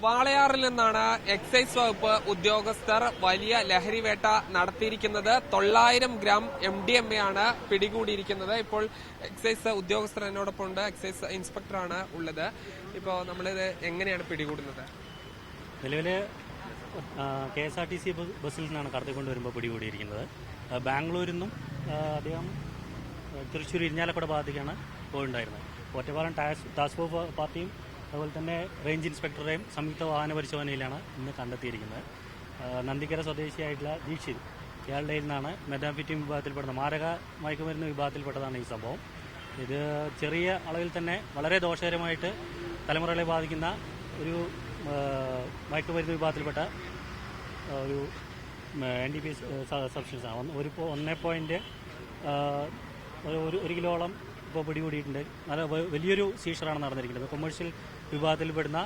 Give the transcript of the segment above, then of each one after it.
വാളയാറിൽ നിന്നാണ് എക്സൈസ് വകുപ്പ് ഉദ്യോഗസ്ഥർ വലിയ ലഹരിവേട്ട നടത്തിയിരിക്കുന്നത്. 900 ഗ്രാം MDMA ആണ് പിടികൂടിയിരിക്കുന്നത്. ഇപ്പോൾ എക്സൈസ് ഉദ്യോഗസ്ഥർ എന്നോടൊപ്പം ഉണ്ട്. എക്സൈസ് ഇൻസ്പെക്ടറാണ് ഉള്ളത്. ഇപ്പോൾ നമ്മളിത് എങ്ങനെയാണ് പിടികൂടുന്നത്? നിലവില് KSRTC ബസ്സിൽ നിന്നാണ് കടത്തിക്കൊണ്ടുവരുമ്പോൾ പിടികൂടിയിരിക്കുന്നത്. ബാംഗ്ലൂരിൽ നിന്നും അദ്ദേഹം തൃശ്ശൂർ ഇരിഞ്ഞാലക്കുട ഭാഗത്തേക്കാണ് പോയിട്ടുണ്ടായിരുന്നത്. ഒറ്റപ്പാലം ടാസ്ക് ഫോഴ്സ് പാർട്ടിയും അതുപോലെ തന്നെ റേഞ്ച് ഇൻസ്പെക്ടറുടെയും സംയുക്ത വാഹന പരിശോധനയിലാണ് ഇന്ന് കണ്ടെത്തിയിരിക്കുന്നത്. നന്ദിക്കര സ്വദേശിയായിട്ടുള്ള ദീക്ഷിത് ഇയാളുടെ നിന്നാണ് മെഥാംഫെറ്റമിൻ വിഭാഗത്തിൽപ്പെടുന്ന മാരക മയക്കുമരുന്ന് വിഭാഗത്തിൽപ്പെട്ടതാണ് ഈ സംഭവം. ഇത് ചെറിയ അളവിൽ തന്നെ വളരെ ദോഷകരമായിട്ട് തലമുറകളെ ബാധിക്കുന്ന ഒരു മയക്കുമരുന്ന് വിഭാഗത്തിൽപ്പെട്ട ഒരു NDPS സബ്സ്റ്റൻസ് ആണ്. 1 കിലോളം ഇപ്പോൾ പിടികൂടിയിട്ടുണ്ട്. നല്ല വലിയൊരു സീഷറാണ് നടന്നിരിക്കുന്നത്. കൊമേഴ്ഷ്യൽ വിഭാഗത്തിൽപ്പെടുന്ന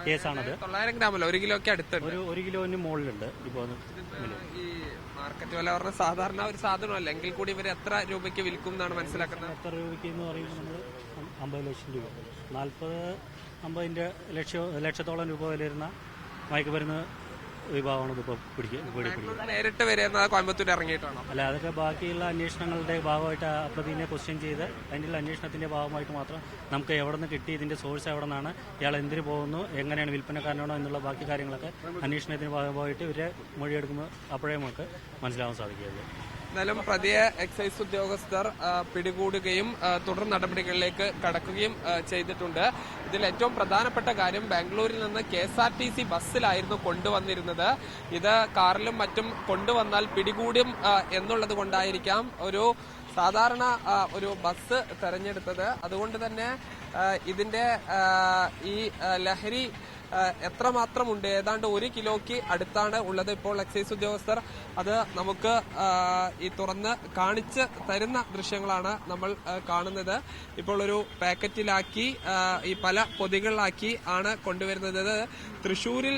കേസാണത്. 900 ഗ്രാമല്ലോ, 1 കിലോയ്ക്ക് അടുത്തുണ്ട്. 1 കിലോന് മുകളിലുണ്ട്. ഇപ്പോൾ ഈ മാർക്കറ്റ് വില പറഞ്ഞ സാധാരണ ഒരു സാധനമല്ല, എങ്കിൽ കൂടി ഇവർ എത്ര രൂപയ്ക്ക് വിൽക്കും എന്നാണ് മനസ്സിലാക്കുന്നത്? എത്ര രൂപയ്ക്ക് എന്ന് പറയുമ്പോൾ നമ്മൾ 50 ലക്ഷം രൂപ, 40-50 ലക്ഷത്തോളം രൂപ വില വരുന്ന മയക്കുമരുന്ന് വിഭാഗമാണ് ഇതിപ്പോൾ പിടിക്കുന്നത്. നേരിട്ട് വരുന്നത് കോയമ്പത്തൂർ ഇറങ്ങിയിട്ടാണോ? അല്ല, അതൊക്കെ ബാക്കിയുള്ള അന്വേഷണങ്ങളുടെ ഭാഗമായിട്ട് പ്രതിനെ ക്വസ്റ്റ്യൻ ചെയ്ത് അതിൻ്റെ അന്വേഷണത്തിന്റെ ഭാഗമായിട്ട് മാത്രം നമുക്ക് എവിടെ നിന്ന് കിട്ടി, ഇതിന്റെ സോഴ്സ് എവിടെ നിന്നാണ്, ഇയാൾ എന്തിനു പോകുന്നു, എങ്ങനെയാണ് വിൽപ്പനക്കാരനാണോ എന്നുള്ള ബാക്കി കാര്യങ്ങളൊക്കെ അന്വേഷണത്തിന്റെ ഭാഗമായിട്ട് ഇവരെ മൊഴിയെടുക്കുമ്പോൾ അപ്പോഴേ നമുക്ക് മനസ്സിലാവാൻ സാധിക്കുകയുള്ളൂ. എന്നാലും പ്രതിയെ എക്സൈസ് ഉദ്യോഗസ്ഥർ പിടികൂടുകയും തുടർ നടപടികളിലേക്ക് കടക്കുകയും ചെയ്തിട്ടുണ്ട്. ഇതിൽ ഏറ്റവും പ്രധാനപ്പെട്ട കാര്യം, ബാംഗ്ലൂരിൽ നിന്ന് KSRTC ബസ്സിലായിരുന്നു കൊണ്ടുവന്നിരുന്നത്. ഇത് കാറിലും മറ്റും കൊണ്ടുവന്നാൽ പിടികൂടും എന്നുള്ളത് കൊണ്ടായിരിക്കാം ഒരു സാധാരണ ഒരു ബസ് തെരഞ്ഞെടുത്തത്. അതുകൊണ്ട് തന്നെ ഇതിന്റെ ഈ ലഹരി എത്രമാത്രമുണ്ട്, ഏതാണ്ട് 1 കിലോയ്ക്ക് അടുത്താണ് ഉള്ളത്. ഇപ്പോൾ എക്സൈസ് ഉദ്യോഗസ്ഥർ അത് നമുക്ക് ഈ തുറന്ന് കാണിച്ച് തരുന്ന ദൃശ്യങ്ങളാണ് നമ്മൾ കാണുന്നത്. ഇപ്പോൾ ഒരു പാക്കറ്റിലാക്കി ഈ പല പൊതികളിലാക്കി ആണ് കൊണ്ടുവരുന്നത്. ഇത് തൃശൂരിൽ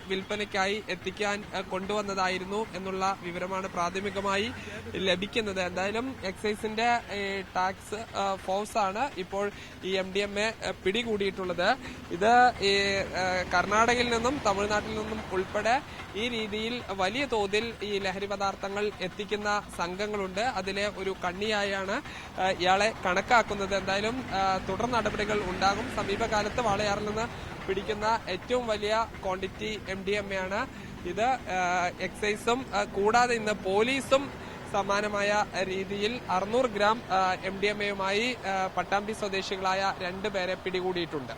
വിൽപ്പനയ്ക്കായി എത്തിക്കാൻ കൊണ്ടുവന്നതായിരുന്നു എന്നുള്ള വിവരമാണ് പ്രാഥമികമായി ലഭിക്കുന്നത്. എന്തായാലും എക്സൈസിന്റെ ടാക്സ് ഫോഴ്സ് ആണ് ഇപ്പോൾ ഈ MDMA പിടികൂടിയിട്ടുള്ളത്. ഇത് ഈ കർണാടകയിൽ നിന്നും തമിഴ്നാട്ടിൽ നിന്നും ഉൾപ്പെടെ ഈ രീതിയിൽ വലിയ തോതിൽ ഈ ലഹരി പദാർത്ഥങ്ങൾ എത്തിക്കുന്ന സംഘങ്ങളുണ്ട്. അതിലെ ഒരു കണ്ണിയായാണ് ഇയാളെ കണക്കാക്കുന്നത്. എന്തായാലും തുടർ നടപടികൾ ഉണ്ടാകും. സമീപകാലത്ത് വാളയാറിൽ നിന്ന് പിടിക്കുന്ന ഏറ്റവും വലിയ ക്വാണ്ടിറ്റി MDMA ആണ് ഇത്. എക്സൈസും കൂടാതെ ഇന്ന് പോലീസും സമാനമായ രീതിയിൽ 600 ഗ്രാം MDMA യുമായി പട്ടാമ്പി സ്വദേശികളായ 2 പേരെ പിടികൂടിയിട്ടുണ്ട്.